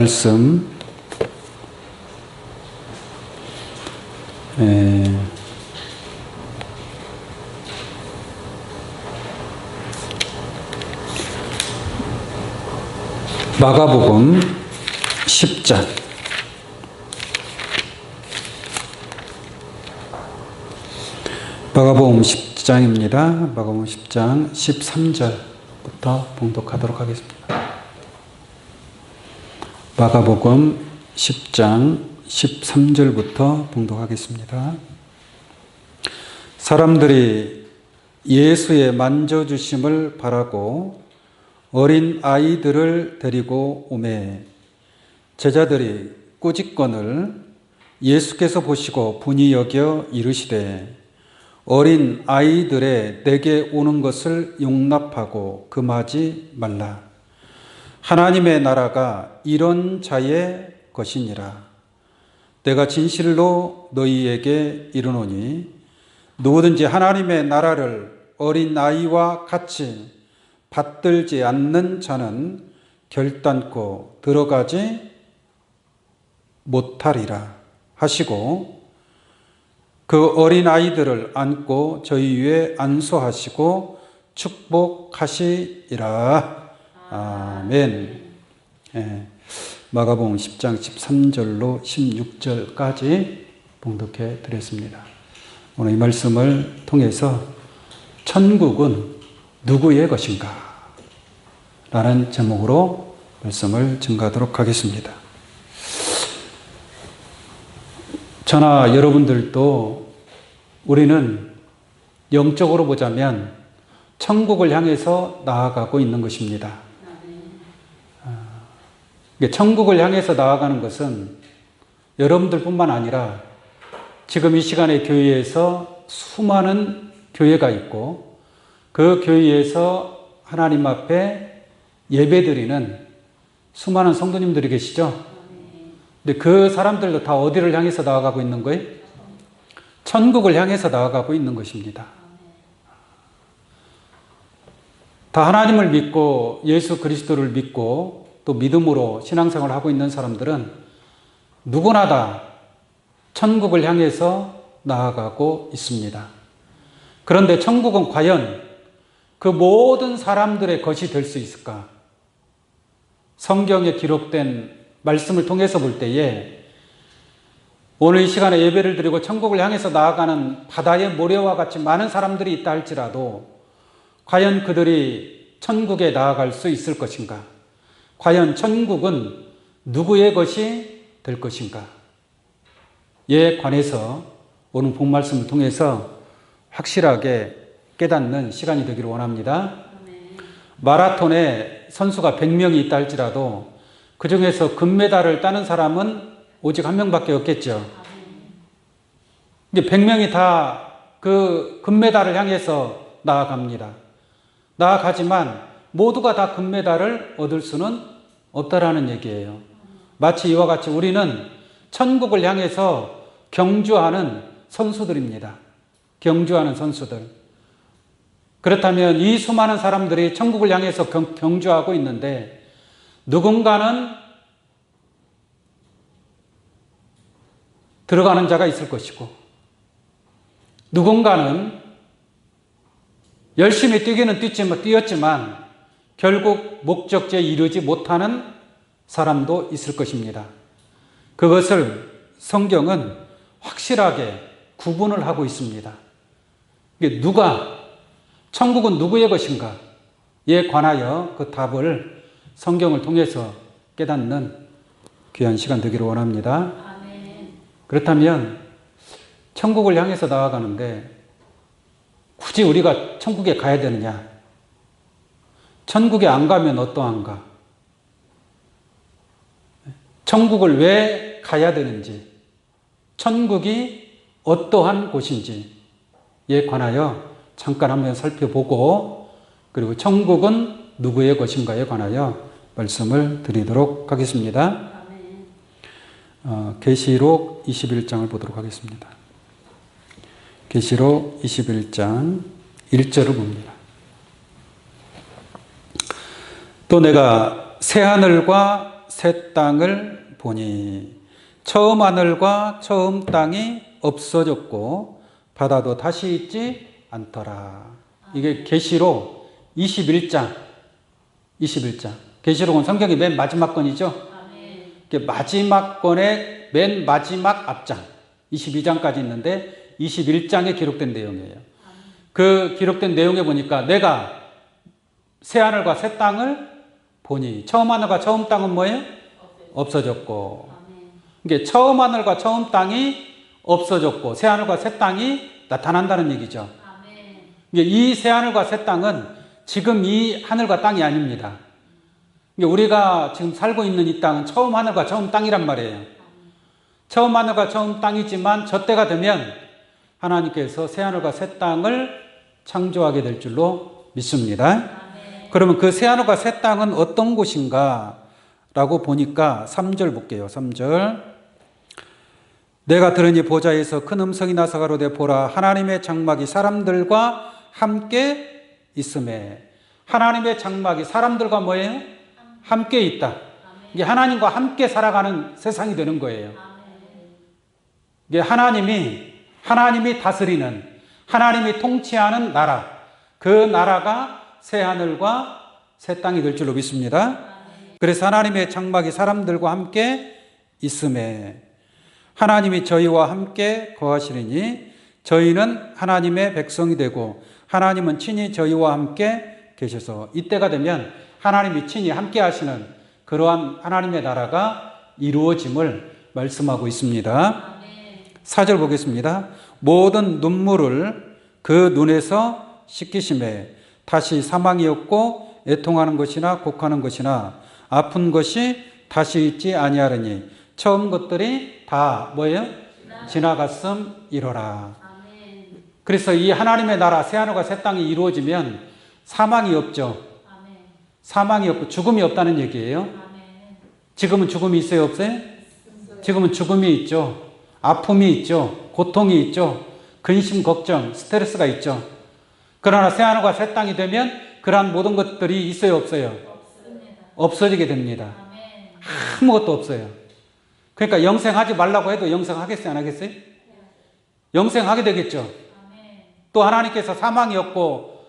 말씀 마가복음 10장 마가복음 10장입니다. 마가복음 10장 13절부터 봉독하도록 하겠습니다. 마가복음 10장 13절부터 봉독하겠습니다. 사람들이 예수의 만져주심을 바라고 어린 아이들을 데리고 오매 제자들이 꾸짖건을 예수께서 보시고 분이 여겨 이르시되 어린 아이들의 내게 오는 것을 용납하고 금하지 말라. 하나님의 나라가 이런 자의 것이니라. 내가 진실로 너희에게 이르노니 누구든지 하나님의 나라를 어린 아이와 같이 받들지 않는 자는 결단코 들어가지 못하리라 하시고 그 어린 아이들을 안고 저희 위에 안수하시고 축복하시리라. 아멘. 마가복음 10장 13절로 16절까지 봉독해 드렸습니다. 오늘 이 말씀을 통해서 천국은 누구의 것인가? 라는 제목으로 말씀을 증거하도록 하겠습니다. 저나 여러분들도 우리는 영적으로 보자면 천국을 향해서 나아가고 있는 것입니다. 천국을 향해서 나아가는 것은 여러분들뿐만 아니라 지금 이 시간에 교회에서 수많은 교회가 있고 그 교회에서 하나님 앞에 예배드리는 수많은 성도님들이 계시죠? 근데 그 사람들도 다 어디를 향해서 나아가고 있는 거예요? 천국을 향해서 나아가고 있는 것입니다. 다 하나님을 믿고 예수 그리스도를 믿고 또 믿음으로 신앙생활을 하고 있는 사람들은 누구나 다 천국을 향해서 나아가고 있습니다. 그런데 천국은 과연 그 모든 사람들의 것이 될 수 있을까? 성경에 기록된 말씀을 통해서 볼 때에 오늘 이 시간에 예배를 드리고 천국을 향해서 나아가는 바다의 모래와 같이 많은 사람들이 있다 할지라도 과연 그들이 천국에 나아갈 수 있을 것인가? 과연 천국은 누구의 것이 될 것인가? 에 관해서 오늘 본 말씀을 통해서 확실하게 깨닫는 시간이 되기를 원합니다. 마라톤에 선수가 100명이 있다 할지라도 그 중에서 금메달을 따는 사람은 오직 한 명밖에 없겠죠. 100명이 다 그 금메달을 향해서 나아갑니다. 나아가지만 모두가 다 금메달을 얻을 수는 없다라는 얘기예요. 마치 이와 같이 우리는 천국을 향해서 경주하는 선수들입니다. 경주하는 선수들. 그렇다면 이 수많은 사람들이 천국을 향해서 경주하고 있는데 누군가는 들어가는 자가 있을 것이고 누군가는 열심히 뛰기는 뛰었지만 결국 목적지에 이르지 못하는 사람도 있을 것입니다. 그것을 성경은 확실하게 구분을 하고 있습니다. 천국은 누구의 것인가에 관하여 그 답을 성경을 통해서 깨닫는 귀한 시간 되기를 원합니다. 아멘. 그렇다면 천국을 향해서 나아가는데 굳이 우리가 천국에 가야 되느냐? 천국에 안 가면 어떠한가? 천국을 왜 가야 되는지, 천국이 어떠한 곳인지에 관하여 잠깐 한번 살펴보고 그리고 천국은 누구의 것인가에 관하여 말씀을 드리도록 하겠습니다. 계시록 21장을 보도록 하겠습니다. 계시록 21장 1절을 봅니다. 또 내가 새하늘과 새 땅을 보니 처음 하늘과 처음 땅이 없어졌고 바다도 다시 있지 않더라. 이게 계시록 21장. 계시록은 성경의 맨 마지막 권이죠. 마지막 권의 맨 마지막 앞장 22장까지 있는데 21장에 기록된 내용이에요. 그 기록된 내용에 보니까 내가 새하늘과 새 땅을 보니 처음 하늘과 처음 땅은 뭐예요? 없어졌고. 이게 처음 하늘과 처음 땅이 없어졌고 새하늘과 새 땅이 나타난다는 얘기죠. 이 새하늘과 새 땅은 지금 이 하늘과 땅이 아닙니다. 우리가 지금 살고 있는 이 땅은 처음 하늘과 처음 땅이란 말이에요. 처음 하늘과 처음 땅이지만 저 때가 되면 하나님께서 새하늘과 새 땅을 창조하게 될 줄로 믿습니다. 그러면 그 새하늘과 새 땅은 어떤 곳인가 라고 보니까 3절 볼게요. 3절. 내가 들으니 보좌에서 큰 음성이 나서 가로되 보라 하나님의 장막이 사람들과 함께 있음에. 하나님의 장막이 사람들과 뭐예요? 함께 있다. 이게 하나님과 함께 살아가는 세상이 되는 거예요. 이게 하나님이 다스리는, 하나님이 통치하는 나라, 그 나라가 새 하늘과 새 땅이 될 줄로 믿습니다. 그래서 하나님의 장막이 사람들과 함께 있음에 하나님이 저희와 함께 거하시리니 저희는 하나님의 백성이 되고 하나님은 친히 저희와 함께 계셔서 이때가 되면 하나님이 친히 함께 하시는 그러한 하나님의 나라가 이루어짐을 말씀하고 있습니다. 4절 보겠습니다. 모든 눈물을 그 눈에서 씻기심에 다시 사망이 없고 애통하는 것이나 곡하는 것이나 아픈 것이 다시 있지 아니하리니 처음 것들이 다 뭐예요? 지나갔음 이러라. 그래서 이 하나님의 나라 새하늘과 새 땅이 이루어지면 사망이 없죠. 사망이 없고 죽음이 없다는 얘기예요. 지금은 죽음이 있어요, 없어요? 지금은 죽음이 있죠. 아픔이 있죠. 고통이 있죠. 근심, 걱정, 스트레스가 있죠. 그러나 새하늘과 새 땅이 되면 그러한 모든 것들이 있어요, 없어요? 없어지게 됩니다. 아무것도 없어요. 그러니까 영생하지 말라고 해도 영생하겠어요, 안 하겠어요? 영생하게 되겠죠. 또 하나님께서 사망이 없고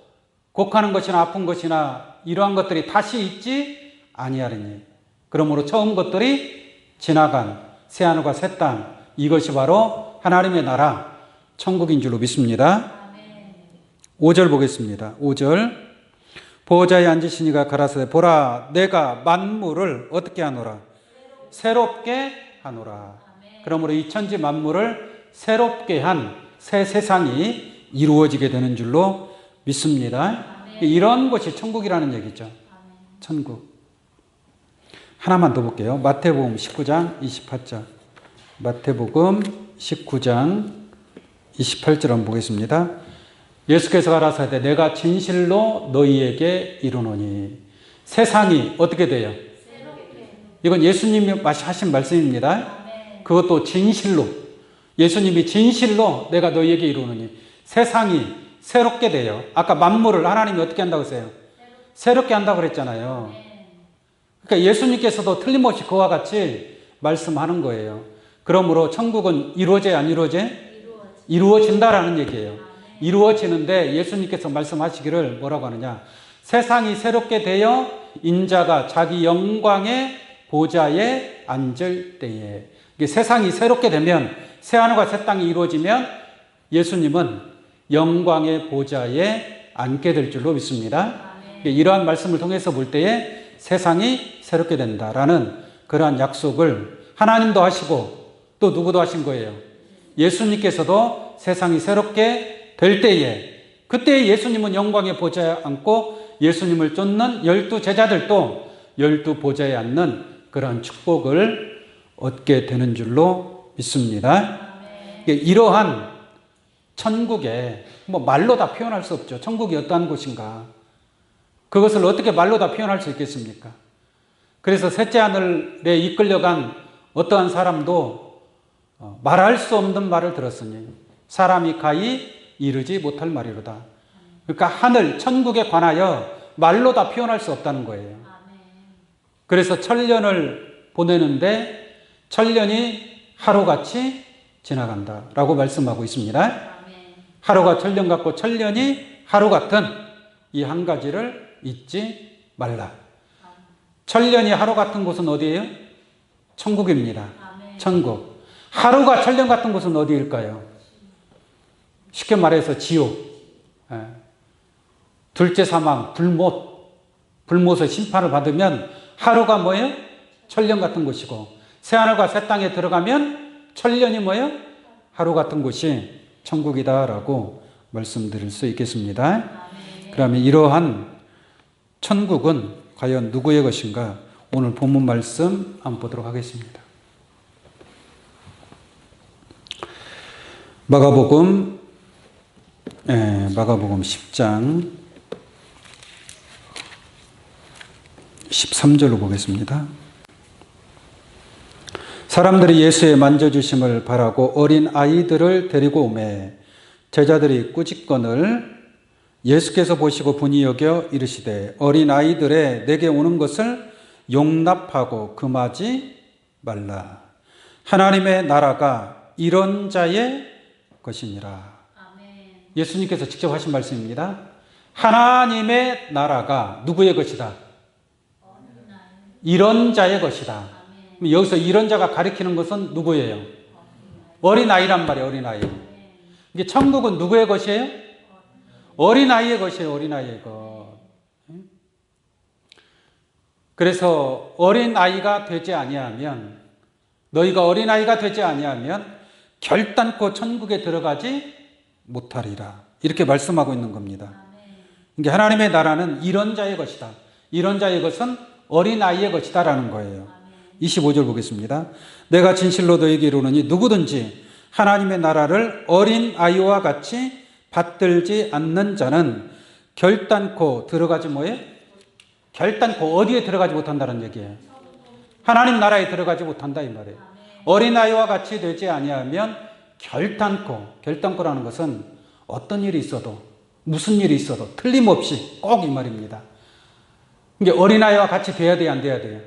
곡하는 것이나 아픈 것이나 이러한 것들이 다시 있지 아니하리니 그러므로 처음 것들이 지나간 새하늘과 새 땅, 이것이 바로 하나님의 나라 천국인 줄로 믿습니다. 5절 보겠습니다. 5절. 보호자에 앉으신 이가 가라사대 보라 내가 만물을 어떻게 하노라? 새롭게 하노라. 그러므로 이 천지 만물을 새롭게 한 새 세상이 이루어지게 되는 줄로 믿습니다. 이런 것이 천국이라는 얘기죠. 천국. 하나만 더 볼게요. 마태복음 19장 28절. 마태복음 19장 28절 한번 보겠습니다. 예수께서 가라사대 내가 진실로 너희에게 이르노니 세상이 어떻게 돼요? 이건 예수님이 하신 말씀입니다. 그것도 진실로 예수님이 진실로 내가 너희에게 이르노니 세상이 새롭게 돼요. 아까 만물을 하나님이 어떻게 한다고 했어요? 새롭게 한다고 그랬잖아요. 그러니까 예수님께서도 틀림없이 그와 같이 말씀하는 거예요. 그러므로 천국은 이루어져야 안 이루어져? 이루어진다라는 얘기예요. 이루어지는데 예수님께서 말씀하시기를 뭐라고 하느냐? 세상이 새롭게 되어 인자가 자기 영광의 보좌에 앉을 때에. 세상이 새롭게 되면 새하늘과 새 땅이 이루어지면 예수님은 영광의 보좌에 앉게 될 줄로 믿습니다. 이러한 말씀을 통해서 볼 때에 세상이 새롭게 된다라는 그러한 약속을 하나님도 하시고 또 누구도 하신 거예요. 예수님께서도 세상이 새롭게 될 때에 그때 예수님은 영광의 보좌에 앉고 예수님을 쫓는 12 제자들도 12 보좌에 앉는 그런 축복을 얻게 되는 줄로 믿습니다. 이러한 천국에 말로 다 표현할 수 없죠. 천국이 어떠한 곳인가. 그것을 어떻게 말로 다 표현할 수 있겠습니까? 그래서 셋째 하늘에 이끌려간 어떠한 사람도 말할 수 없는 말을 들었으니 사람이 가히 이르지 못할 말이로다. 그러니까 하늘, 천국에 관하여 말로 다 표현할 수 없다는 거예요. 그래서 천년을 보내는데 천년이 하루같이 지나간다 라고 말씀하고 있습니다. 하루가 천년 같고 천년이 하루 같은 이 한 가지를 잊지 말라. 천년이 하루 같은 곳은 어디예요? 천국입니다. 천국. 하루가 천년 같은 곳은 어디일까요? 쉽게 말해서 지옥. 둘째 사망, 불못의 심판을 받으면 하루가 뭐예요? 천년 같은 곳이고, 새하늘과 새 땅에 들어가면 천년이 뭐예요? 하루 같은 곳이 천국이다라고 말씀드릴 수 있겠습니다. 그러면 이러한 천국은 과연 누구의 것인가? 오늘 본문 말씀 한번 보도록 하겠습니다. 마가복음 10장 13절로 보겠습니다. 사람들이 예수의 만져주심을 바라고 어린 아이들을 데리고 오매 제자들이 꾸짖건을 예수께서 보시고 분이 여겨 이르시되 어린 아이들의 내게 오는 것을 용납하고 금하지 말라. 하나님의 나라가 이런 자의 것이니라. 예수님께서 직접 하신 말씀입니다. 하나님의 나라가 누구의 것이다? 이런 자의 것이다. 여기서 이런 자가 가리키는 것은 누구예요? 어린아이란 말이에요. 어린아이. 이게 천국은 누구의 것이에요? 어린아이의 것이에요. 어린아이의 것. 그래서 어린아이가 되지 아니하면, 너희가 어린아이가 되지 아니하면 결단코 천국에 들어가지 못하리라. 이렇게 말씀하고 있는 겁니다. 이게 하나님의 나라는 이런 자의 것이다. 이런 자의 것은 어린아이의 것이다 라는 거예요. 25절 보겠습니다. 내가 진실로 너희에게 이르노니 누구든지 하나님의 나라를 어린아이와 같이 받들지 않는 자는 결단코 들어가지 뭐예요? 결단코 어디에 들어가지 못한다는 얘기예요. 하나님 나라에 들어가지 못한다 이 말이에요. 어린아이와 같이 되지 아니하면 결단코라는 것은 어떤 일이 있어도 무슨 일이 있어도 틀림없이 꼭 이 말입니다. 이게 어린아이와 같이 돼야 돼요, 안 돼야 돼요?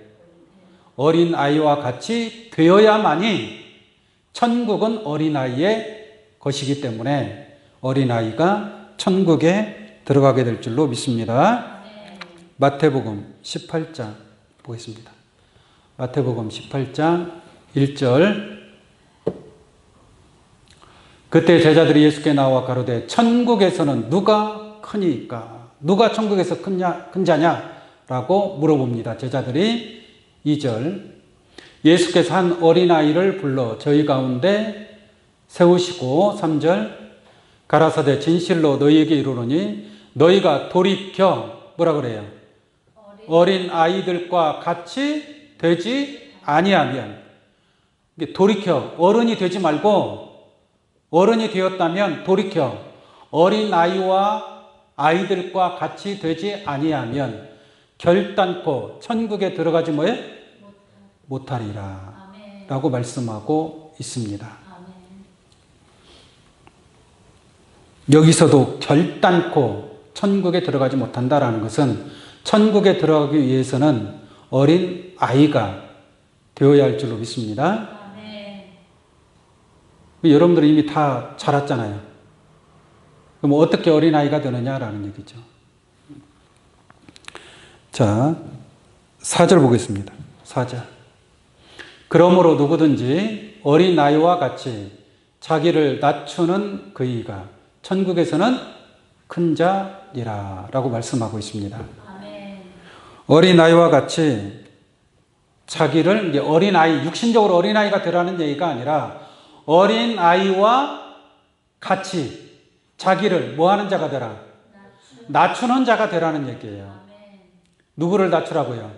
어린아이와 같이 되어야만이 천국은 어린아이의 것이기 때문에 어린아이가 천국에 들어가게 될 줄로 믿습니다. 마태복음 18장 보겠습니다. 마태복음 18장 1절. 그때 제자들이 예수께 나와 가로되 천국에서는 누가 크니까? 누가 천국에서 큰 자냐라고 물어봅니다. 제자들이 2절. 예수께서 한 어린아이를 불러 저희 가운데 세우시고 3절. 가라사대 진실로 너희에게 이르노니 너희가 돌이켜 뭐라 그래요? 어린 아이들과 같이 되지 아니하면, 돌이켜 어른이 되지 말고 어른이 되었다면 돌이켜 어린 아이와 아이들과 같이 되지 아니하면 결단코 천국에 들어가지 뭐예요? 못하리라 라고 말씀하고 있습니다. 여기서도 결단코 천국에 들어가지 못한다라는 것은 천국에 들어가기 위해서는 어린 아이가 되어야 할 줄로 믿습니다. 여러분들은 이미 다 자랐잖아요. 그럼 어떻게 어린 아이가 되느냐라는 얘기죠. 자, 4절 보겠습니다. 4절. 그러므로 누구든지 어린 아이와 같이 자기를 낮추는 그이가 천국에서는 큰 자니라 라고 말씀하고 있습니다. 어린아이와 같이 자기를, 어린아이, 육신적으로 어린아이가 되라는 얘기가 아니라 어린아이와 같이 자기를 뭐 하는 자가 되라? 낮추는 자가 되라는 얘기예요. 누구를 낮추라고요?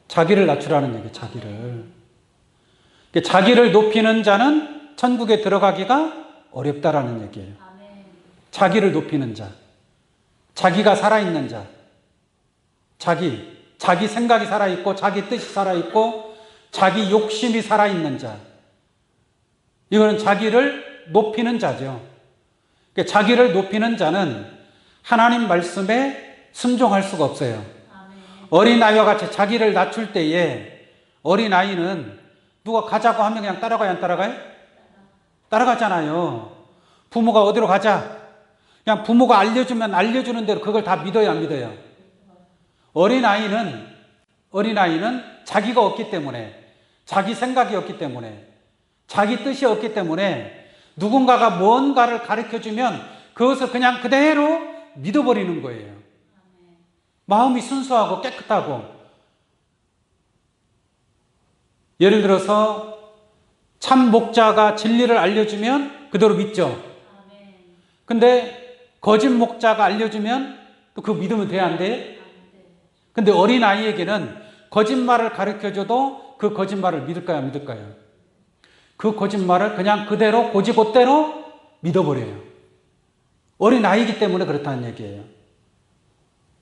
자기를 낮추라는 얘기예요. 자기를 높이는 자는 천국에 들어가기가 어렵다라는 얘기예요. 자기를 높이는 자, 자기가 살아있는 자, 자기 생각이 살아있고 자기 뜻이 살아있고 자기 욕심이 살아있는 자, 이거는 자기를 높이는 자죠. 자기를 높이는 자는 하나님 말씀에 순종할 수가 없어요. 어린아이와 같이 자기를 낮출 때에 어린아이는 누가 가자고 하면 그냥 따라가요, 안 따라가요? 따라가잖아요. 부모가 어디로 가자. 그냥 부모가 알려주면 알려주는 대로 그걸 다 믿어요, 안 믿어요? 어린아이는 자기가 없기 때문에, 자기 생각이 없기 때문에, 자기 뜻이 없기 때문에 누군가가 뭔가를 가르쳐주면 그것을 그냥 그대로 믿어버리는 거예요. 마음이 순수하고 깨끗하고. 예를 들어서 참 목자가 진리를 알려주면 그대로 믿죠. 근데 거짓 목자가 알려주면 또 그거 믿으면 돼야 안 돼요? 근데 어린아이에게는 거짓말을 가르쳐줘도 그 거짓말을 믿을까요, 안 믿을까요? 그 거짓말을 그냥 그대로 고지고대로 믿어버려요. 어린아이이기 때문에 그렇다는 얘기예요.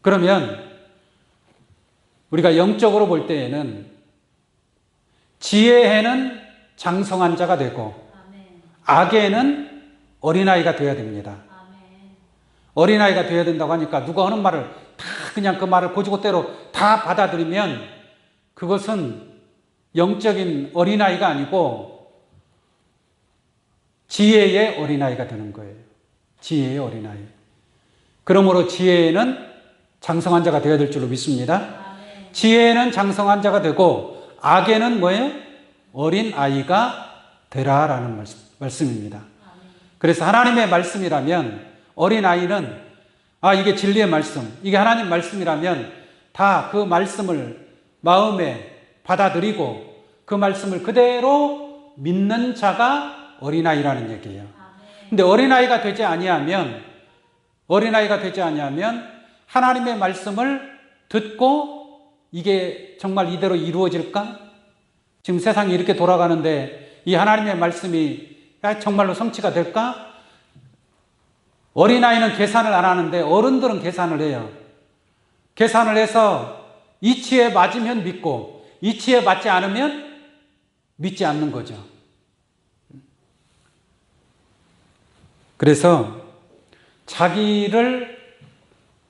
그러면 우리가 영적으로 볼 때에는 지혜에는 장성한 자가 되고 악에는 어린아이가 되어야 됩니다. 어린아이가 되어야 된다고 하니까 누가 하는 말을 다 그냥 그 말을 고지고대로 다 받아들이면 그것은 영적인 어린아이가 아니고 지혜의 어린아이가 되는 거예요. 지혜의 어린아이. 그러므로 지혜에는 장성한 자가 되어야 될 줄로 믿습니다. 지혜에는 장성한 자가 되고 악에는 뭐예요? 어린아이가 되라라는 말씀입니다. 그래서 하나님의 말씀이라면 어린아이는 이게 진리의 말씀, 이게 하나님 말씀이라면 다 그 말씀을 마음에 받아들이고 그 말씀을 그대로 믿는 자가 어린아이라는 얘기예요. 근데 어린아이가 되지 아니하면 하나님의 말씀을 듣고 이게 정말 이대로 이루어질까? 지금 세상이 이렇게 돌아가는데 이 하나님의 말씀이 정말로 성취가 될까? 어린아이는 계산을 안 하는데 어른들은 계산을 해요. 계산을 해서 이치에 맞으면 믿고 이치에 맞지 않으면 믿지 않는 거죠. 그래서 자기를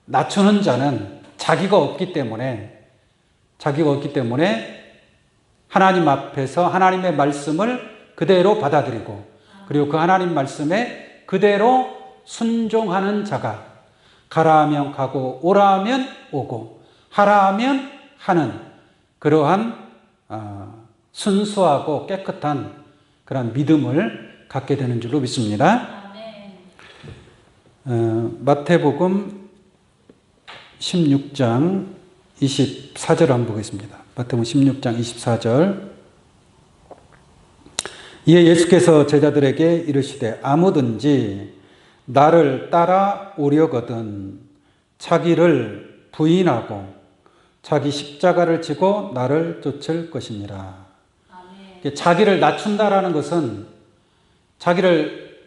낮추는 자는 자기가 없기 때문에 하나님 앞에서 하나님의 말씀을 그대로 받아들이고 그리고 그 하나님 말씀에 그대로 순종하는 자가 가라 하면 가고 오라 하면 오고 하라 하면 하는 그러한 순수하고 깨끗한 그런 믿음을 갖게 되는 줄로 믿습니다. 마태복음 16장 24절 한번 보겠습니다. 마태복음 16장 24절. 이에 예수께서 제자들에게 이르시되 아무든지 나를 따라오려거든 자기를 부인하고 자기 십자가를 지고 나를 쫓을 것이니라. 아멘. 자기를 낮춘다라는 것은 자기를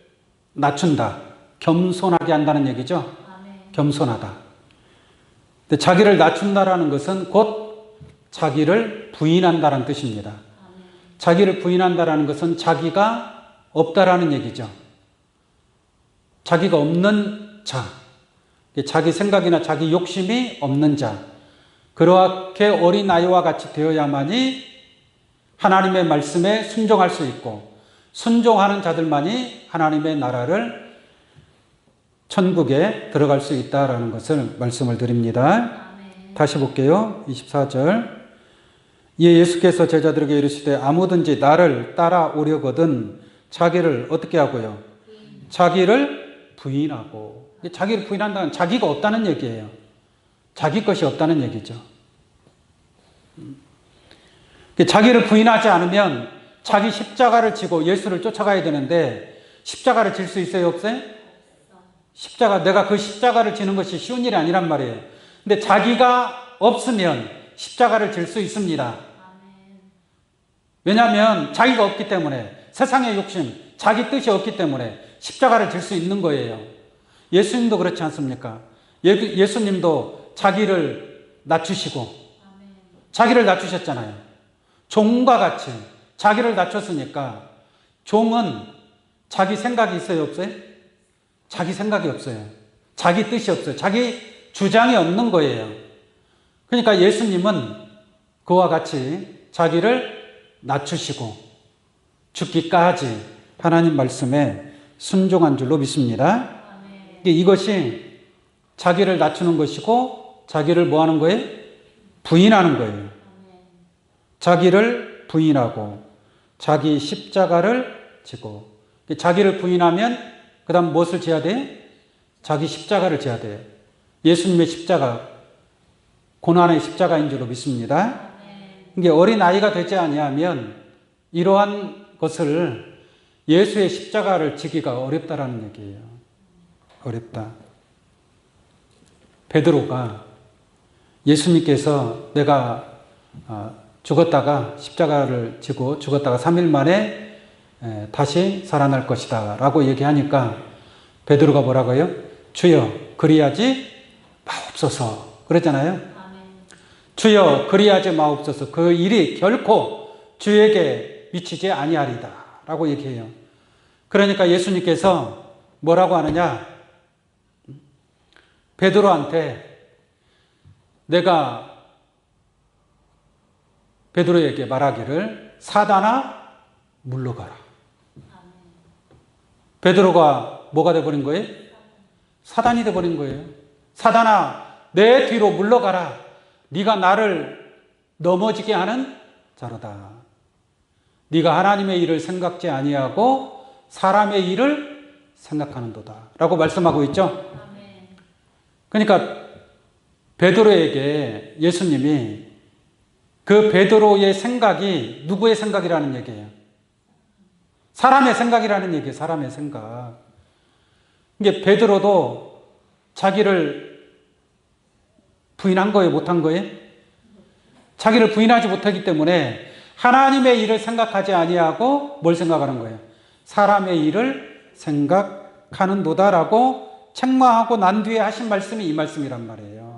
낮춘다, 겸손하게 한다는 얘기죠. 아멘. 겸손하다. 근데 자기를 낮춘다라는 것은 곧 자기를 부인한다는 뜻입니다. 아멘. 자기를 부인한다라는 것은 자기가 없다라는 얘기죠. 자기가 없는 자, 자기 생각이나 자기 욕심이 없는 자, 그렇게 어린아이와 같이 되어야만이 하나님의 말씀에 순종할 수 있고 순종하는 자들만이 하나님의 나라를 천국에 들어갈 수 있다라는 것을 말씀을 드립니다. 아멘. 다시 볼게요. 24절. 이에 예수께서 제자들에게 이르시되 아무든지 나를 따라오려거든 자기를 어떻게 하고요? 자기를 부인하고. 자기를 부인한다는 자기가 없다는 얘기예요. 자기 것이 없다는 얘기죠. 자기를 부인하지 않으면 자기 십자가를 지고 예수를 쫓아가야 되는데 십자가를 질 수 있어요, 없어요? 십자가, 내가 그 십자가를 지는 것이 쉬운 일이 아니란 말이에요. 근데 자기가 없으면 십자가를 질 수 있습니다. 왜냐하면 자기가 없기 때문에, 세상의 욕심, 자기 뜻이 없기 때문에 십자가를 질 수 있는 거예요. 예수님도 그렇지 않습니까? 예수님도 자기를 낮추시고 자기를 낮추셨잖아요. 종과 같이 자기를 낮췄으니까 종은 자기 생각이 있어요, 없어요? 자기 생각이 없어요. 자기 뜻이 없어요. 자기 주장이 없는 거예요. 그러니까 예수님은 그와 같이 자기를 낮추시고 죽기까지 하나님 말씀에 순종한 줄로 믿습니다. 이것이 자기를 낮추는 것이고 자기를 뭐 하는 거예요? 부인하는 거예요. 자기를 부인하고 자기 십자가를 지고, 자기를 부인하면 그 다음 무엇을 져야 돼요? 자기 십자가를 져야 돼요. 예수님의 십자가, 고난의 십자가인 줄로 믿습니다. 이게 어린아이가 되지 아니하면 이러한 것을, 예수의 십자가를 지기가 어렵다라는 얘기예요. 어렵다. 베드로가 예수님께서 내가 죽었다가 십자가를 지고 죽었다가 3일 만에 다시 살아날 것이다 라고 얘기하니까 베드로가 뭐라고요? 주여 그리하지 마옵소서 그랬잖아요. 아멘. 주여 그리하지 마옵소서, 그 일이 결코 주에게 미치지 아니하리다 라고 얘기해요. 그러니까 예수님께서 뭐라고 하느냐, 베드로한테 내가 베드로에게 말하기를 사단아 물러가라. 베드로가 뭐가 돼버린 거예요? 사단이 돼버린 거예요. 사단아 내 뒤로 물러가라. 네가 나를 넘어지게 하는 자로다. 네가 하나님의 일을 생각지 아니하고 사람의 일을 생각하는도다 라고 말씀하고 있죠. 그러니까 베드로에게 예수님이 그 베드로의 생각이 누구의 생각이라는 얘기예요? 사람의 생각이라는 얘기예요. 사람의 생각. 이게 베드로도 자기를 부인한 거예요? 못한 거예요? 자기를 부인하지 못하기 때문에 하나님의 일을 생각하지 아니하고 뭘 생각하는 거예요? 사람의 일을 생각하는도다라고 책망하고 난 뒤에 하신 말씀이 이 말씀이란 말이에요.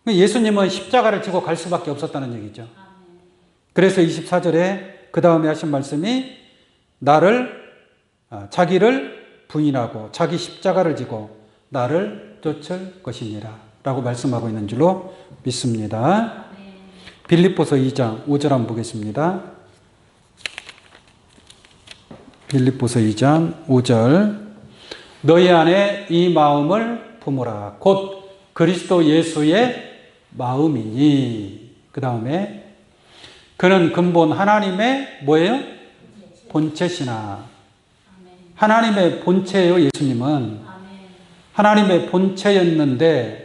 예수님은 십자가를 지고 갈 수밖에 없었다는 얘기죠. 그래서 24절에 그 다음에 하신 말씀이 자기를 부인하고 자기 십자가를 지고 나를 쫓을 것이니라 라고 말씀하고 있는 줄로 믿습니다. 빌립보서 2장 5절 한번 보겠습니다. 빌립보서 2장 5절, 너희 안에 이 마음을 품으라 곧 그리스도 예수의 마음이니. 그 다음에 그는 근본 하나님의 뭐예요? 본체시나. 하나님의 본체예요. 예수님은 하나님의 본체였는데,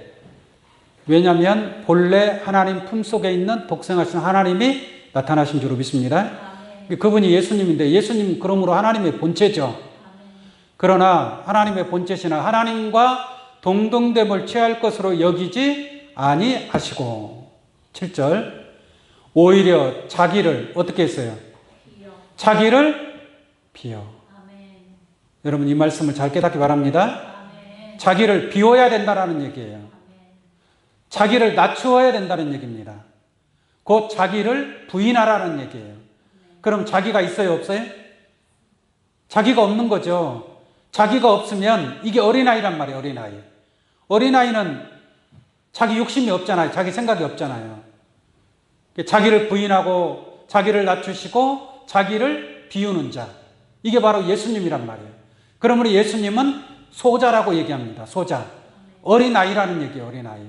왜냐하면 본래 하나님 품속에 있는 독생하신 하나님이 나타나신 줄로 믿습니다. 그분이 예수님인데 예수님 그러므로 하나님의 본체죠. 그러나 하나님의 본체시나 하나님과 동등됨을 취할 것으로 여기지 아니하시고, 7절, 오히려 자기를 어떻게 했어요? 자기를 비워. 여러분 이 말씀을 잘 깨닫기 바랍니다. 자기를 비워야 된다는 얘기예요. 자기를 낮추어야 된다는 얘기입니다. 곧 자기를 부인하라는 얘기예요. 그럼 자기가 있어요? 없어요? 자기가 없는 거죠. 자기가 없으면 이게 어린아이란 말이에요. 어린아이. 어린아이는 자기 욕심이 없잖아요. 자기 생각이 없잖아요. 자기를 부인하고 자기를 낮추시고 자기를 비우는 자, 이게 바로 예수님이란 말이에요. 그러므로 예수님은 소자라고 얘기합니다. 소자. 어린아이라는 얘기예요. 어린아이.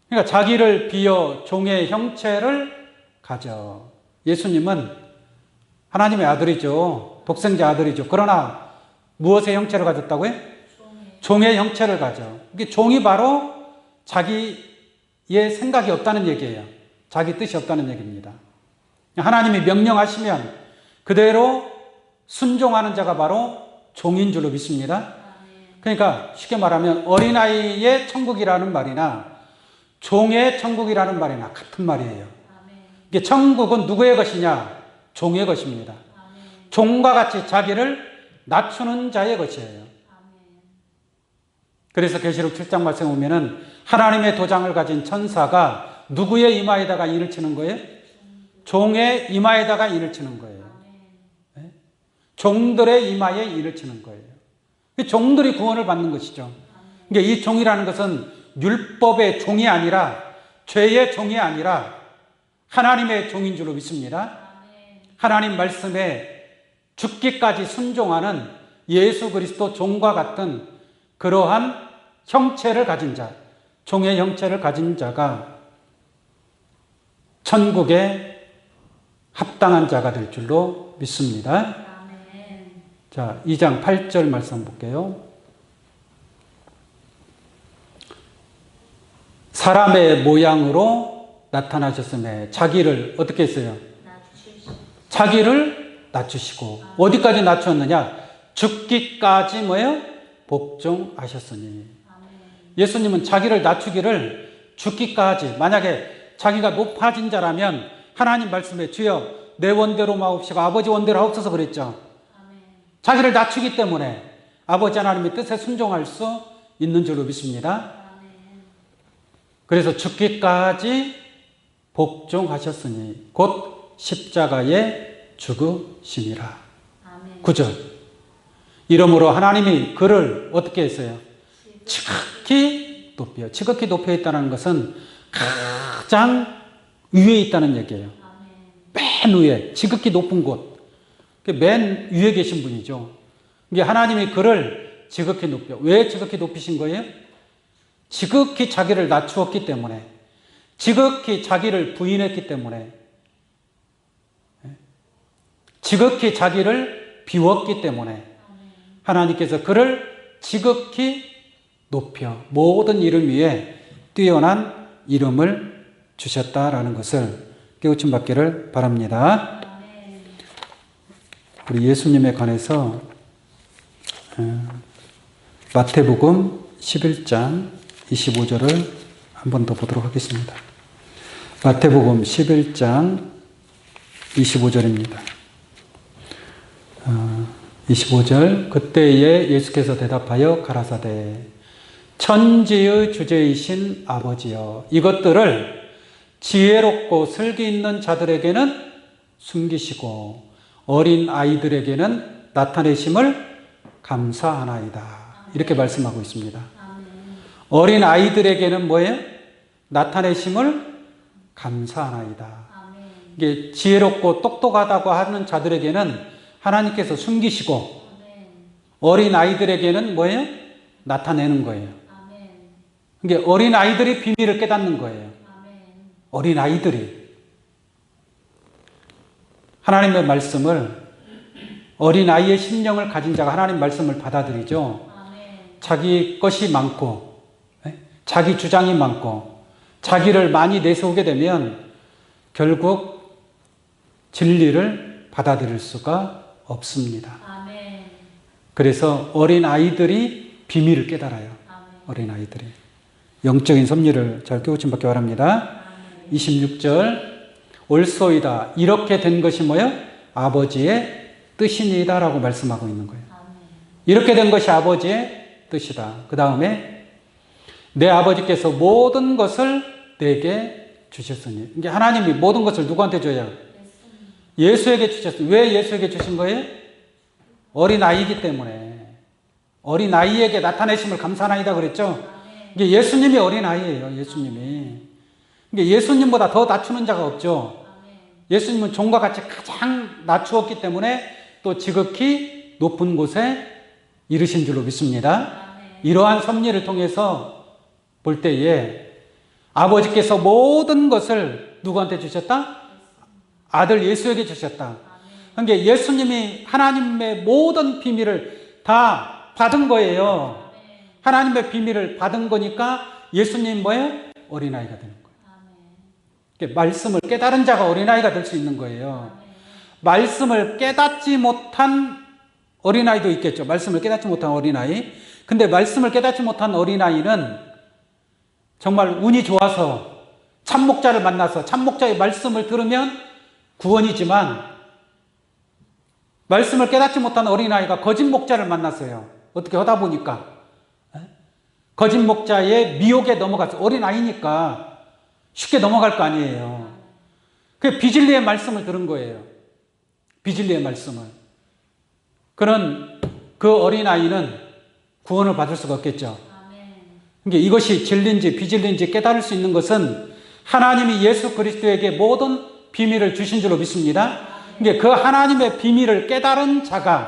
그러니까 자기를 비워 종의 형체를 가져. 예수님은 하나님의 아들이죠. 독생자 아들이죠. 그러나 무엇의 형체를 가졌다고요? 종의 형체를 가져. 이게 종이 바로 자기의 생각이 없다는 얘기예요. 자기 뜻이 없다는 얘기입니다. 하나님이 명령하시면 그대로 순종하는 자가 바로 종인 줄로 믿습니다. 그러니까 쉽게 말하면 어린아이의 천국이라는 말이나 종의 천국이라는 말이나 같은 말이에요. 이게 천국은 누구의 것이냐? 종의 것입니다. 종과 같이 자기를 낮추는 자의 것이에요. 그래서 계시록 7장 말씀에 보면은 하나님의 도장을 가진 천사가 누구의 이마에다가 인을 치는 거예요? 종의 이마에다가 인을 치는 거예요. 네? 종들의 이마에 인을 치는 거예요. 종들이 구원을 받는 것이죠. 그러니까 이 종이라는 것은 율법의 종이 아니라, 죄의 종이 아니라 하나님의 종인 줄로 믿습니다. 하나님 말씀에 죽기까지 순종하는 예수 그리스도 종과 같은 그러한 형체를 가진 자, 종의 형체를 가진 자가 천국에 합당한 자가 될 줄로 믿습니다. 자, 2장 8절 말씀 볼게요. 사람의 모양으로 나타나셨음에 자기를 어떻게 했어요? 자기를 낮추시고 어디까지 낮추었느냐? 죽기까지 뭐예요? 복종하셨으니. 예수님은 자기를 낮추기를 죽기까지, 만약에 자기가 높아진 자라면 하나님 말씀에 주여 내 원대로 마옵시고 아버지 원대로 하옵소서 그랬죠. 자기를 낮추기 때문에 아버지 하나님의 뜻에 순종할 수 있는 줄로 믿습니다. 그래서 죽기까지 복종하셨으니 곧 십자가에 죽으심이라. 9절. 이러므로 하나님이 그를 어떻게 했어요? 지극히 높여. 지극히 높여 있다는 것은 가장 위에 있다는 얘기예요. 맨 위에, 지극히 높은 곳. 맨 위에 계신 분이죠. 이게 하나님이 그를 지극히 높여. 왜 지극히 높이신 거예요? 지극히 자기를 낮추었기 때문에, 지극히 자기를 부인했기 때문에, 지극히 자기를 비웠기 때문에 하나님께서 그를 지극히 높여 모든 이름 위에 뛰어난 이름을 주셨다라는 것을 깨우침 받기를 바랍니다. 우리 예수님에 관해서 마태복음 11장 25절을 한 번 더 보도록 하겠습니다. 마태복음 11장 25절입니다. 25절. 그때에 예수께서 대답하여 가라사대 천지의 주제이신 아버지여 이것들을 지혜롭고 슬기 있는 자들에게는 숨기시고 어린 아이들에게는 나타내심을 감사하나이다. 이렇게 말씀하고 있습니다. 어린 아이들에게는 뭐예요? 나타내심을 감사하나이다. 이게 지혜롭고 똑똑하다고 하는 자들에게는 하나님께서 숨기시고 어린 아이들에게는 뭐예요? 나타내는 거예요. 이게 어린 아이들이 비밀을 깨닫는 거예요. 어린 아이들이 하나님의 말씀을, 어린 아이의 심령을 가진 자가 하나님 말씀을 받아들이죠. 자기 것이 많고 자기 주장이 많고 자기를 많이 내세우게 되면 결국 진리를 받아들일 수가 없습니다. 그래서 어린 아이들이 비밀을 깨달아요. 어린 아이들이 영적인 섭리를 잘 깨우침 받기 바랍니다. 26절. 옳소이다. 이렇게 된 것이 뭐예요? 아버지의 뜻이니다 라고 말씀하고 있는 거예요. 이렇게 된 것이 아버지의 뜻이다. 그 다음에 내 아버지께서 모든 것을 내게 주셨으니. 이게 하나님이 모든 것을 누구한테 줘요? 예수에게 주셨어요. 왜 예수에게 주신 거예요? 어린 아이이기 때문에. 어린 아이에게 나타내심을 감사하나이다 그랬죠? 이게 예수님이 어린 아이예요. 예수님이. 이게 예수님보다 더 낮추는 자가 없죠. 예수님은 종과 같이 가장 낮추었기 때문에 또 지극히 높은 곳에 이르신 줄로 믿습니다. 이러한 섭리를 통해서 볼 때에 아버지께서 모든 것을 누구한테 주셨다? 아들 예수에게 주셨다. 그러니까 예수님이 하나님의 모든 비밀을 다 받은 거예요. 하나님의 비밀을 받은 거니까 예수님 뭐예요? 어린아이가 되는 거예요. 말씀을 깨달은 자가 어린아이가 될 수 있는 거예요. 말씀을 깨닫지 못한 어린아이도 있겠죠. 말씀을 깨닫지 못한 어린아이. 근데 말씀을 깨닫지 못한 어린아이는 정말 운이 좋아서 참목자를 만나서 참목자의 말씀을 들으면 구원이지만 말씀을 깨닫지 못한 어린아이가 거짓 목자를 만났어요. 어떻게 하다 보니까 거짓 목자의 미혹에 넘어갔어요. 어린아이니까 쉽게 넘어갈 거 아니에요. 그 비진리의 말씀을 들은 거예요. 비진리의 말씀을. 그런 그 어린아이는 구원을 받을 수가 없겠죠. 그러니까 이것이 진리인지 비진리인지 깨달을 수 있는 것은 하나님이 예수 그리스도에게 모든 비밀을 주신 줄로 믿습니다. 그러니까 그 하나님의 비밀을 깨달은 자가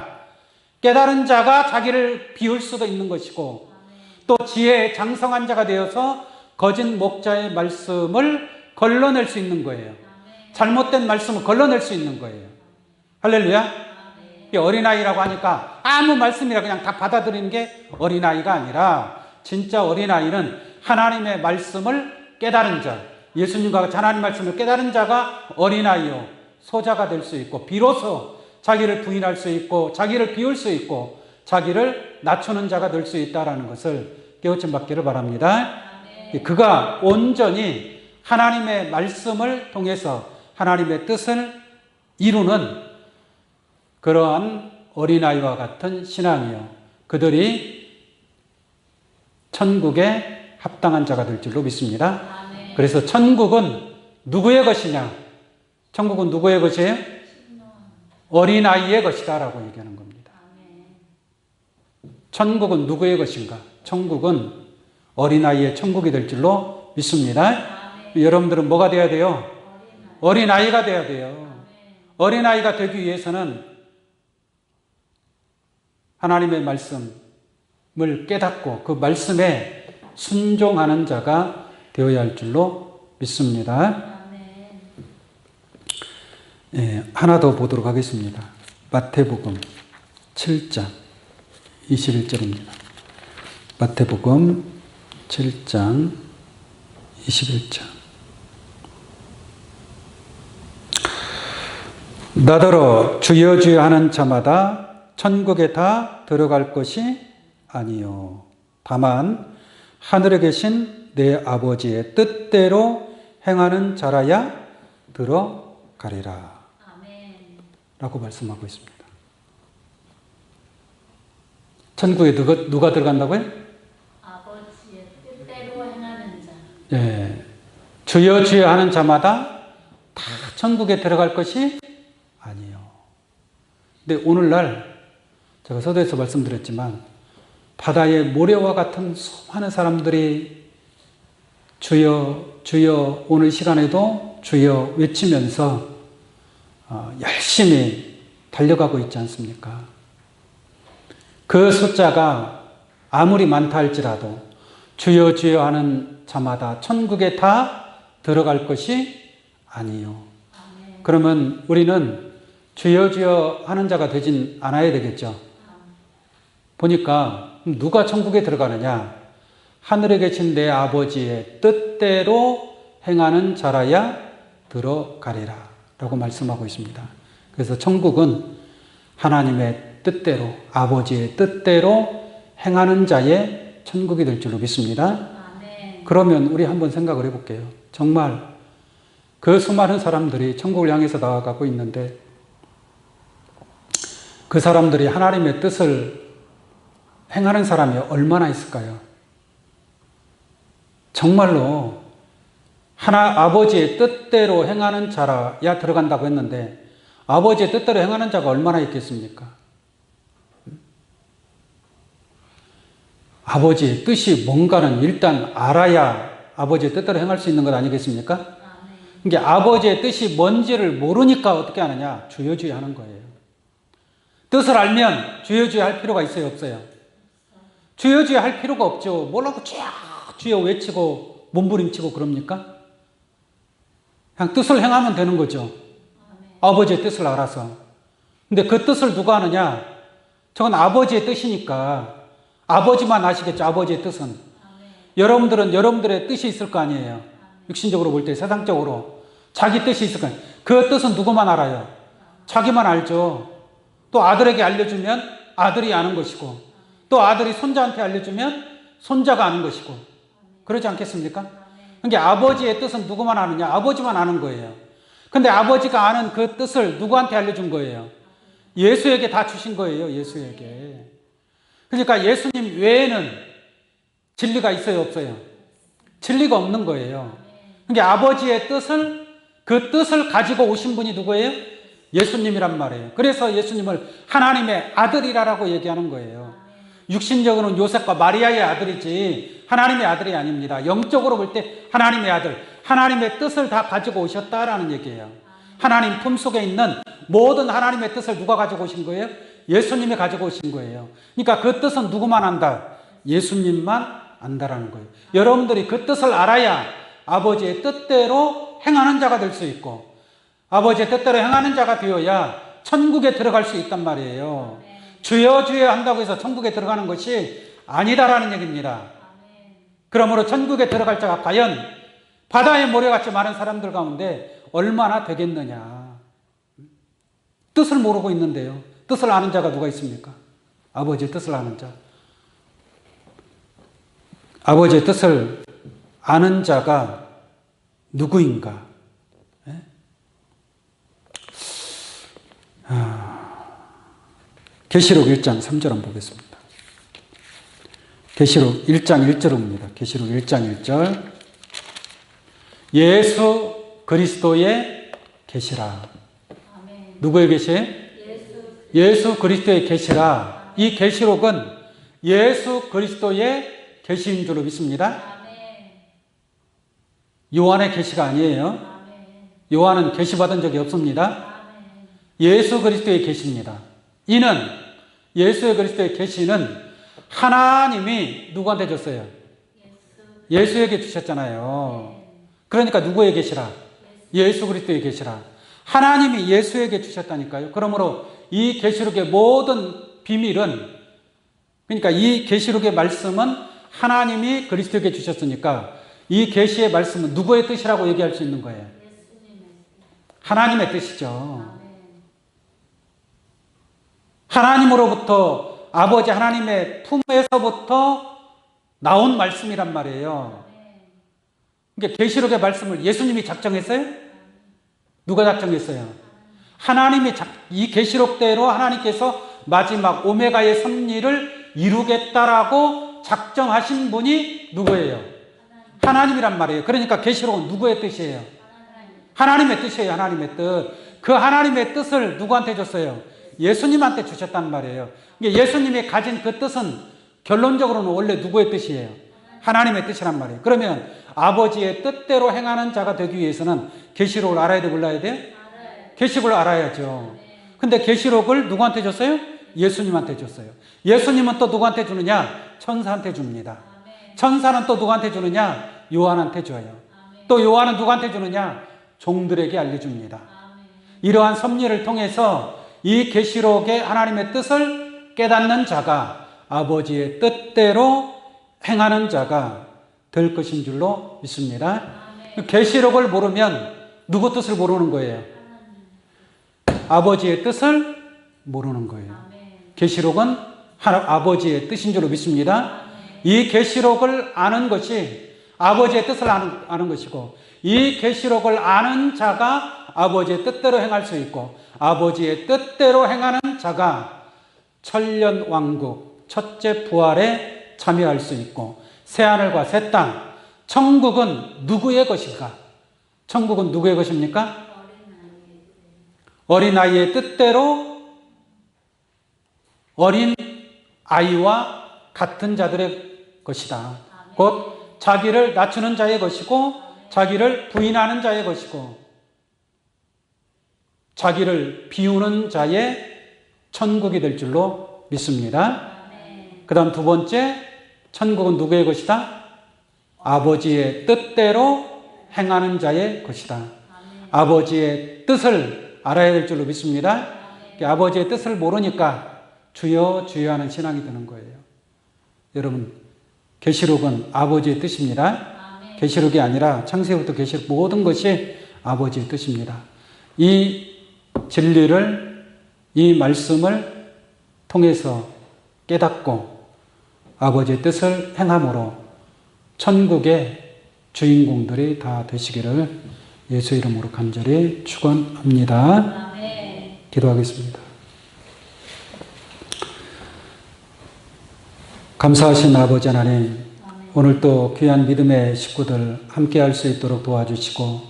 자기를 비울 수도 있는 것이고, 또 지혜의 장성한 자가 되어서 거짓 목자의 말씀을 걸러낼 수 있는 거예요. 잘못된 말씀을 걸러낼 수 있는 거예요. 할렐루야. 어린아이라고 하니까 아무 말씀이라 그냥 다 받아들이는 게 어린아이가 아니라, 진짜 어린아이는 하나님의 말씀을 깨달은 자, 예수님과 같이 하나님 말씀을 깨달은 자가 어린아이요 소자가 될 수 있고, 비로소 자기를 부인할 수 있고 자기를 비울 수 있고 자기를 낮추는 자가 될 수 있다는 것을 깨우침 받기를 바랍니다. 그가 온전히 하나님의 말씀을 통해서 하나님의 뜻을 이루는 그러한 어린아이와 같은 신앙이요, 그들이 천국에 합당한 자가 될 줄로 믿습니다. 그래서 천국은 누구의 것이냐? 천국은 누구의 것이에요? 어린아이의 것이다 라고 얘기하는 겁니다. 천국은 누구의 것인가? 천국은 어린아이의 천국이 될 줄로 믿습니다. 여러분들은 뭐가 돼야 돼요? 어린아이가 돼야 돼요. 어린아이가 되기 위해서는 하나님의 말씀을 깨닫고 그 말씀에 순종하는 자가 되어야 할 줄로 믿습니다. 하나 더 보도록 하겠습니다. 마태복음 7장 21절입니다. 마태복음 7장 21절. 나더러 주여 주여 하는 자마다 천국에 다 들어갈 것이 아니요 다만 하늘에 계신 내 아버지의 뜻대로 행하는 자라야 들어가리라 라고 말씀하고 있습니다. 천국에 누가 들어간다고요? 아버지의 뜻대로 행하는 자. 예, 주여 주여 하는 자마다 다 천국에 들어갈 것이 아니요. 근데 오늘날 제가 서두에서 말씀드렸지만 바다의 모래와 같은 수많은 사람들이 주여 주여 오늘 시간에도 주여 외치면서 열심히 달려가고 있지 않습니까? 그 숫자가 아무리 많다 할지라도 주여 주여 하는 자마다 천국에 다 들어갈 것이 아니요. 그러면 우리는 주여 주여 하는 자가 되진 않아야 되겠죠. 보니까 누가 천국에 들어가느냐? 하늘에 계신 내 아버지의 뜻대로 행하는 자라야 들어가리라 라고 말씀하고 있습니다. 그래서 천국은 하나님의 뜻대로, 아버지의 뜻대로 행하는 자의 천국이 될 줄로 믿습니다. 그러면 우리 한번 생각을 해볼게요. 정말 그 수많은 사람들이 천국을 향해서 나아가고 있는데 그 사람들이 하나님의 뜻을 행하는 사람이 얼마나 있을까요? 정말로 아버지의 뜻대로 행하는 자라야 들어간다고 했는데 아버지의 뜻대로 행하는 자가 얼마나 있겠습니까? 아버지의 뜻이 뭔가는 일단 알아야 아버지의 뜻대로 행할 수 있는 것 아니겠습니까? 그러니까 아버지의 뜻이 뭔지를 모르니까 어떻게 하느냐? 주여 주여 하는 거예요. 뜻을 알면 주여 주여 할 필요가 있어요, 없어요? 주여 주여 할 필요가 없죠. 뭐라고 주여 외치고 몸부림치고 그럽니까? 그냥 뜻을 행하면 되는 거죠. 아버지의 뜻을 알아서. 근데 그 뜻을 누가 하느냐? 저건 아버지의 뜻이니까 아버지만 아시겠죠, 아버지의 뜻은. 여러분들은 여러분들의 뜻이 있을 거 아니에요. 육신적으로 볼 때, 세상적으로. 자기 뜻이 있을 거 아니에요. 그 뜻은 누구만 알아요? 자기만 알죠. 또 아들에게 알려주면 아들이 아는 것이고, 또 아들이 손자한테 알려주면 손자가 아는 것이고, 그러지 않겠습니까? 그러니까 아버지의 뜻은 누구만 아느냐? 아버지만 아는 거예요. 근데 아버지가 아는 그 뜻을 누구한테 알려준 거예요? 예수에게 다 주신 거예요, 예수에게. 그러니까 예수님 외에는 진리가 있어요, 없어요? 진리가 없는 거예요. 그러니까 아버지의 뜻을, 그 뜻을 가지고 오신 분이 누구예요? 예수님이란 말이에요. 그래서 예수님을 하나님의 아들이라고 얘기하는 거예요. 육신적으로는 요셉과 마리아의 아들이지 하나님의 아들이 아닙니다. 영적으로 볼 때 하나님의 아들, 하나님의 뜻을 다 가지고 오셨다라는 얘기예요. 하나님 품속에 있는 모든 하나님의 뜻을 누가 가지고 오신 거예요? 예수님이 가지고 오신 거예요. 그러니까 그 뜻은 누구만 안다? 예수님만 안다라는 거예요. 여러분들이 그 뜻을 알아야 아버지의 뜻대로 행하는 자가 될 수 있고, 아버지의 뜻대로 행하는 자가 되어야 천국에 들어갈 수 있단 말이에요. 주여 주여 한다고 해서 천국에 들어가는 것이 아니다라는 얘기입니다. 그러므로 천국에 들어갈 자가 과연 바다의 모래같이 많은 사람들 가운데 얼마나 되겠느냐. 뜻을 모르고 있는데요. 뜻을 아는 자가 누가 있습니까? 아버지의 뜻을 아는 자. 아버지의 뜻을 아는 자가 누구인가? 계시록 1장 3절 한번 보겠습니다. 계시록 1장 1절입니다. 계시록 1장 1절. 예수 그리스도의 계시라. 누구의 계시예요? 예수 그리스도의 계시라. 이 계시록은 예수 그리스도의 계시인 줄로 믿습니다. 요한의 계시가 아니에요. 요한은 계시받은 적이 없습니다. 예수 그리스도의 계시입니다. 이는 예수 그리스도의 계시는 하나님이 누구한테 줬어요? 예수에게 주셨잖아요. 그러니까 누구의 계시라? 예수 그리스도의 계시라. 하나님이 예수에게 주셨다니까요. 그러므로 이 계시록의 모든 비밀은, 그러니까 이 계시록의 말씀은 하나님이 그리스도에게 주셨으니까 이 계시의 말씀은 누구의 뜻이라고 얘기할 수 있는 거예요? 하나님의 뜻이죠. 하나님으로부터, 아버지 하나님의 품에서부터 나온 말씀이란 말이에요. 그러니까 계시록의 말씀을 예수님이 작정했어요? 누가 작정했어요? 하나님이 이 계시록대로 하나님께서 마지막 오메가의 섭리를 이루겠다라고 작정하신 분이 누구예요? 하나님이란 말이에요. 그러니까 계시록은 누구의 뜻이에요? 하나님의 뜻이에요. 하나님의 뜻. 그 하나님의 뜻을 누구한테 줬어요? 예수님한테 주셨단 말이에요. 예수님이 가진 그 뜻은 결론적으로는 원래 누구의 뜻이에요? 하나님의 뜻이란 말이에요. 그러면 아버지의 뜻대로 행하는 자가 되기 위해서는 계시록을 알아야 돼, 몰라야 돼요? 계시록을 알아야죠. 근데 계시록을 누구한테 줬어요? 예수님한테 줬어요. 예수님은 또 누구한테 주느냐? 천사한테 줍니다. 천사는 또 누구한테 주느냐? 요한한테 줘요. 또 요한은 누구한테 주느냐? 종들에게 알려줍니다. 이러한 섭리를 통해서 이 계시록의 하나님의 뜻을 깨닫는 자가 아버지의 뜻대로 행하는 자가 될 것인 줄로 믿습니다. 계시록을 모르면 누구 뜻을 모르는 거예요? 아버지의 뜻을 모르는 거예요. 계시록은 아버지의 뜻인 줄로 믿습니다. 이 계시록을 아는 것이 아버지의 뜻을 아는 것이고, 이 계시록을 아는 자가 아버지의 뜻대로 행할 수 있고, 아버지의 뜻대로 행하는 자가 천년 왕국 첫째 부활에 참여할 수 있고, 새하늘과 새 땅, 천국은 누구의 것인가? 천국은 누구의 것입니까? 어린아이의 뜻대로 어린 아이와 같은 자들의 것이다. 곧 자기를 낮추는 자의 것이고, 자기를 부인하는 자의 것이고, 자기를 비우는 자의 천국이 될 줄로 믿습니다. 그 다음 두 번째, 천국은 누구의 것이다? 아버지의 뜻대로 행하는 자의 것이다. 아버지의 뜻을 알아야 될 줄로 믿습니다. 아버지의 뜻을 모르니까 주여 주여 하는 신앙이 되는 거예요. 여러분, 계시록은 아버지의 뜻입니다. 계시록이 아니라 창세기부터 계시록 모든 것이 아버지의 뜻입니다. 이 진리를, 이 말씀을 통해서 깨닫고 아버지의 뜻을 행함으로 천국의 주인공들이 다 되시기를 예수 이름으로 간절히 축원합니다. 기도하겠습니다. 감사하신 아버지 하나님, 오늘 또 귀한 믿음의 식구들 함께 할 수 있도록 도와주시고